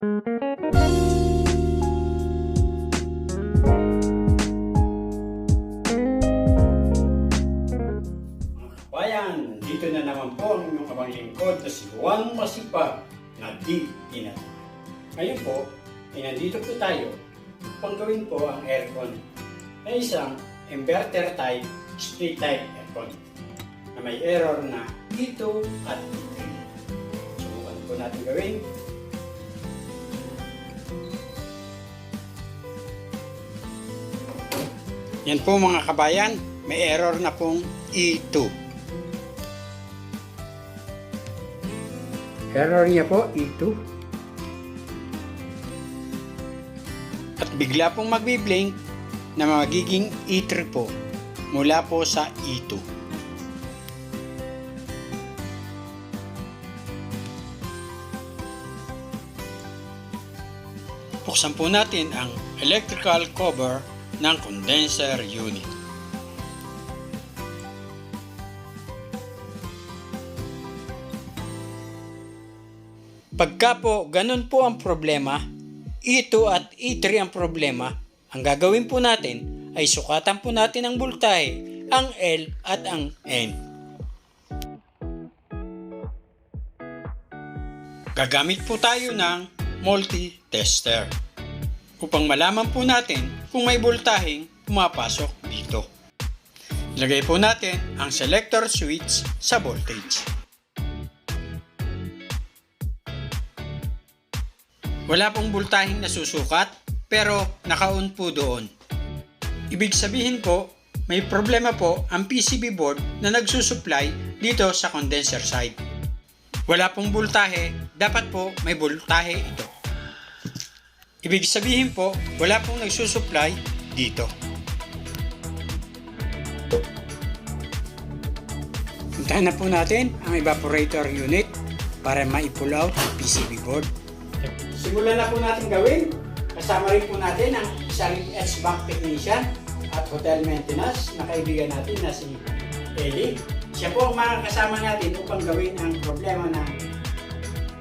Bayan, dito na naman po ang inyong abang lingkod na si Juan Masipag na di tinatay. Ngayon po, nandito po tayo upang gawin po ang aircon na isang inverter type, split type aircon na may error na E2 at E3. Subukan po natin gawin. Yan po mga kabayan, may error na pong E2. Error niya po, E2. At bigla pong magbiblink na magiging E3 po mula po sa E2. Buksan po natin ang electrical cover ng condenser unit. Pagka po ganun po ang problema, E2 at E3 ang problema, ang gagawin po natin ay sukatan po natin ang voltahe, ang L at ang N. Gagamit po tayo ng multi-tester upang malaman po natin kung may voltaheng pumapasok dito. Ilagay po natin ang selector switch sa voltage. Wala pong voltaheng nasusukat pero naka-on po doon. Ibig sabihin po, may problema po ang PCB board na nagsusupply dito sa condenser side. Wala pong voltahe, dapat po may voltahe ito. Ibig sabihin po, wala pong nagsusupply dito. Puntahan na po natin ang evaporator unit para ma-pull out ang PCB board. Simulan na po natin gawin. Kasama rin po natin ang isang HVAC technician at hotel maintenance na kaibigan natin na si Eli. Siya po ang makakasama natin upang gawin ang problema ng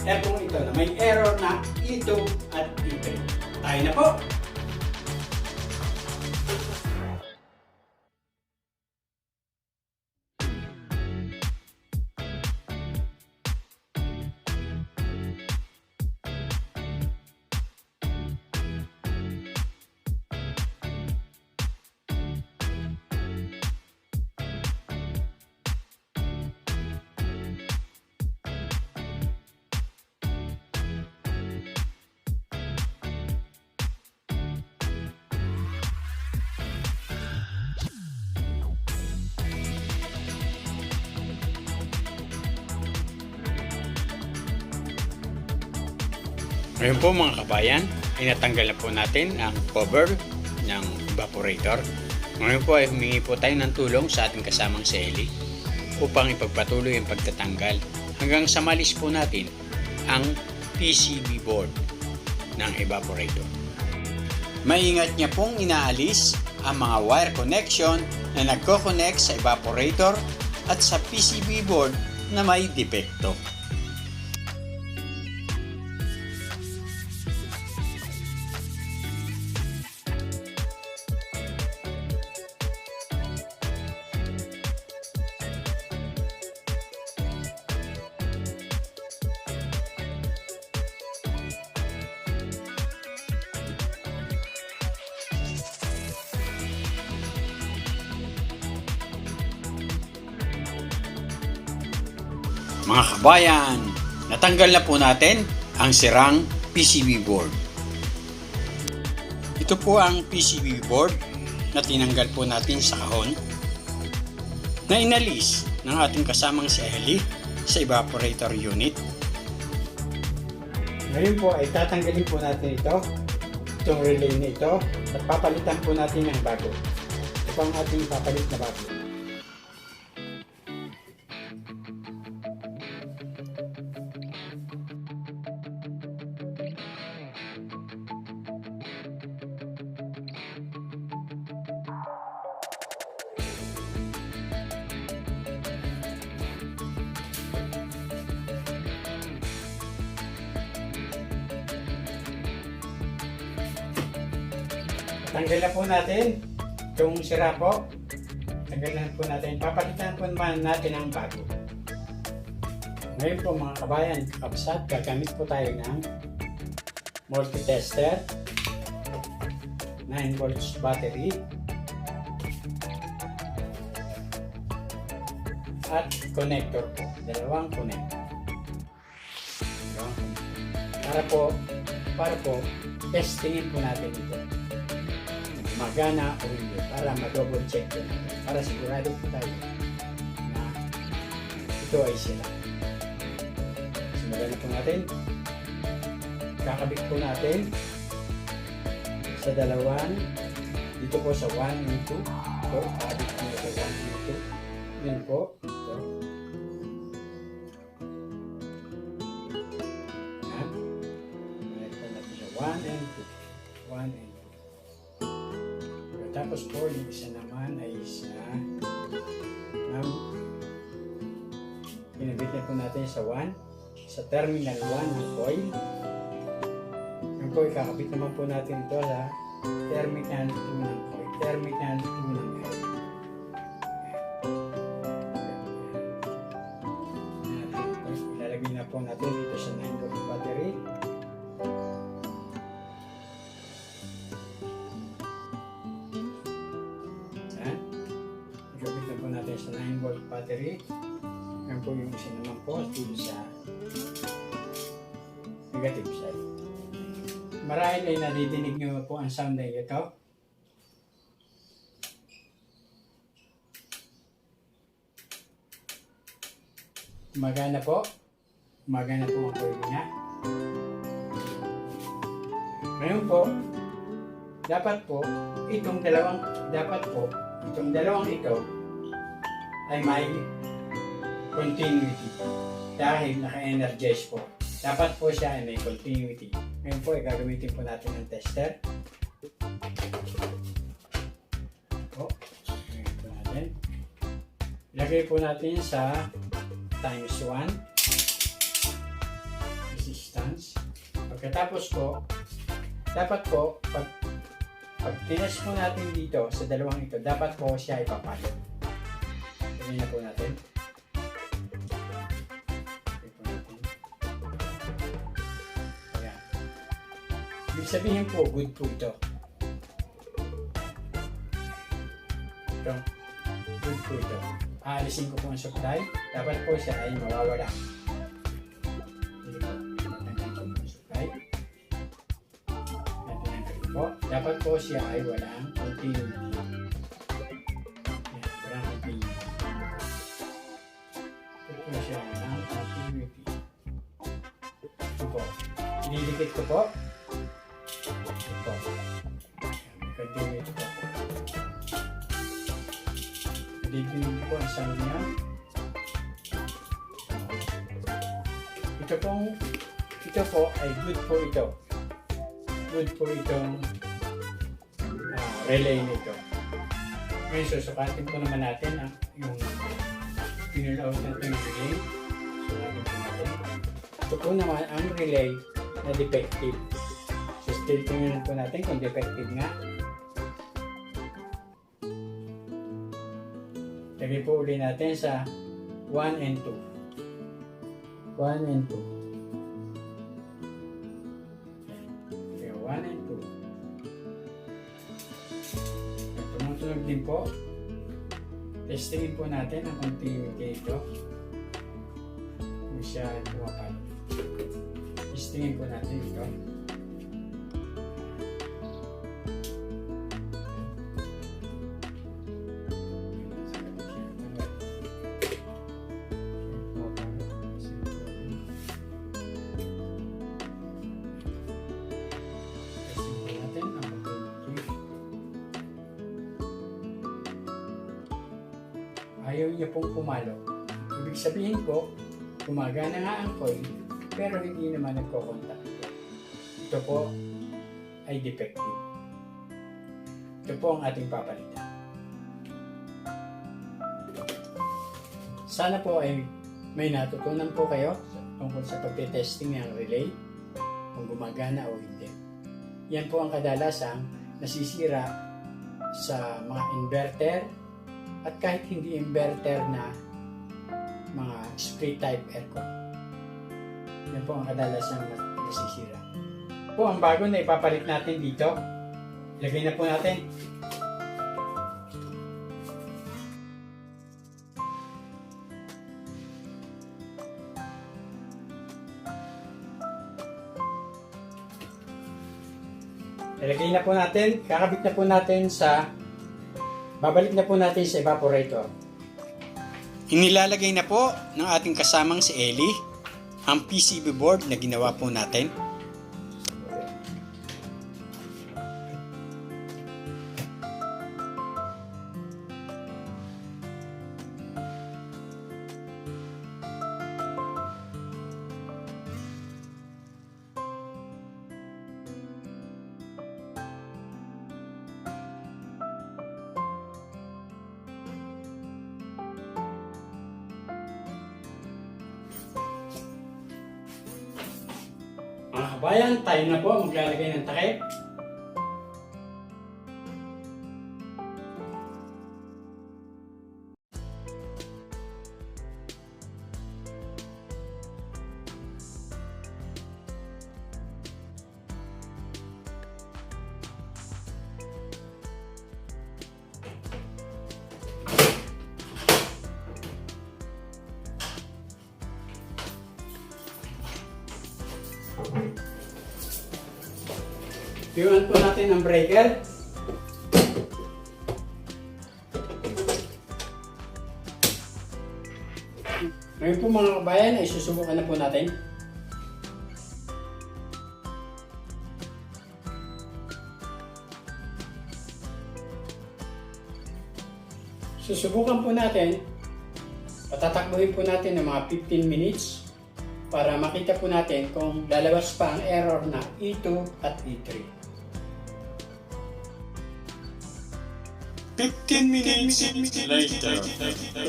aircon ito na may error na E2 at E3. Tayo na po! Ngayon po mga kabayan, ay natanggal na po natin ang cover ng evaporator. Ngayon po ay humingi po tayo ng tulong sa ating kasamang si Eli upang ipagpatuloy ang pagtatanggal hanggang sa malis po natin ang PCB board ng evaporator. Maingat niya pong inaalis ang mga wire connection na nagko-connect sa evaporator at sa PCB board na may depekto. Mga kabayan, natanggal na po natin ang sirang PCB board. Ito po ang PCB board na tinanggal po natin sa kahon na inalis ng ating kasamang si Eli sa evaporator unit. Ngayon po ay tatanggalin po natin itong relay na ito at papalitan po natin ng bago. Ito po ang ating papalit na bago. Tanggal na po natin itong sira po. Tanggal na po natin. Papalitan po naman natin ang bago. Ngayon po mga kabayan, kapsat, gagamit po tayo ng multi-tester, 9 volts battery, at connector po. Dalawang connector. Para po, testingin po natin ito. Magana o hindi. Para ma-double check po natin. Para sigurado po tayo na ito ay sila. Simulan po natin. Kakabit po natin sa dalawang. Dito po sa 1 and 2. Ito, kakabit po sa 1 and 2. Yun po. Ito. Yan. Connectan natin sa 1 and 2. 1 and 2. Tapos po, yung isa naman ay isa pinabit na po natin sa 1, sa terminal 1 ng coil. Yung po, ikakabit naman po natin ito sa terminal 2 ng coil. Terminal 2 ng coil. Ilalagay na po natin dito sa 9 volt battery. Sa 9 volt battery. Yan po yung isa naman po dito sa negative side. Marahil ay nadidinig nyo po ang sound na ito. Magana po. Magana po ang coil niya. Ngayon po, dapat po itong dalawang ito ay may continuity dahil naka-energize po. Dapat po siya ay may continuity. Ngayon po, gagamitin po natin ang tester. Ngayon po natin. Ilagay po natin sa times 1 resistance. Pagkatapos po, dapat po, pag tines po natin dito sa dalawang ito, dapat po siya ipapalit. Tingnan na po natin. Ayan. Ibig sabihin po, good po ito. Ito. Good po ito. Aalisin ko po ang supply. Dapat po siya ay mawawala. Hindi po. Natanggal ko ang supply. Natanggal po. Dapat po siya ay walang continuity. Walang continuity. Ito siya ng continuity. Ito po. Inidikit ko po. Ito po. Continuity po. Inidikit po ang sound niya. Ito po ay good po ito. Good po itong relay nito. Ngayon susukatin po naman natin yung pinulaw natin yung relay. Susukatin po natin. Ito po naman ang relay na defective. So still tingnan po natin kung defective nga. Lagay po uli natin sa 1 and 2. 1 and 2. Okay, 1 and 2. At tumutunog din po. Testingin po natin ang continuity ito. Kung siya ay pumapal. Testingin po natin ito. Ayaw niya pong pumalo. Ibig sabihin po, gumagana nga ang coil, pero hindi naman nagko-contact ito. Ito po ay defective. Ito po ang ating papalitan. Sana po ay may natutunan po kayo tungkol sa pagte-testing ng relay, kung gumagana o hindi. Yan po ang kadalasang nasisira sa mga inverter at kahit hindi inverter na mga split type aircon. Yan po ang kadalasang nasisira. Po ang bago na ipapalit natin dito. Lagay na po natin. Ilagay na po natin, kakabit na po natin babalik na po natin sa evaporator. Inilalagay na po ng ating kasamang si Ellie ang PCB board na ginawa po natin. Mga kabayan, tayo na po maglalagay ng takip. Iwan po natin ang breaker. Ngayon po mga kabayan ay susubukan na po natin. Susubukan po natin. Patatakbuhin po natin ng mga 15 minutes para makita po natin kung lalabas pa ang error na E2 at E3. 15 minutes later.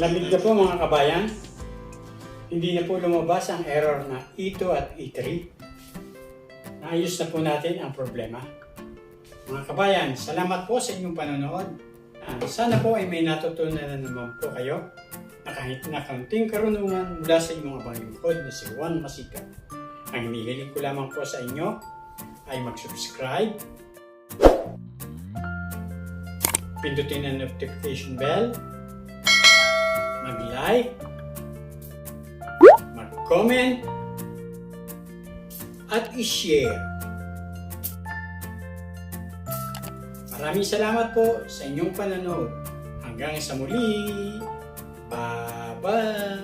Lamig na po mga kabayan. Hindi na po lumabas ang error na E2 at E3. Naayos na po natin ang problema. Mga kabayan, salamat po sa inyong panonood. Sana po ay may natutunan na naman po kayo na kahit na kaunting karunungan mula sa inyong abang lingkod na si Juan Masica. Ang hinihiling ko lamang po sa inyo ay mag-subscribe, pindutin ang notification bell, mag-like, mag-comment, at i-share. Maraming salamat po sa inyong panonood. Hanggang sa muli. Bye-bye!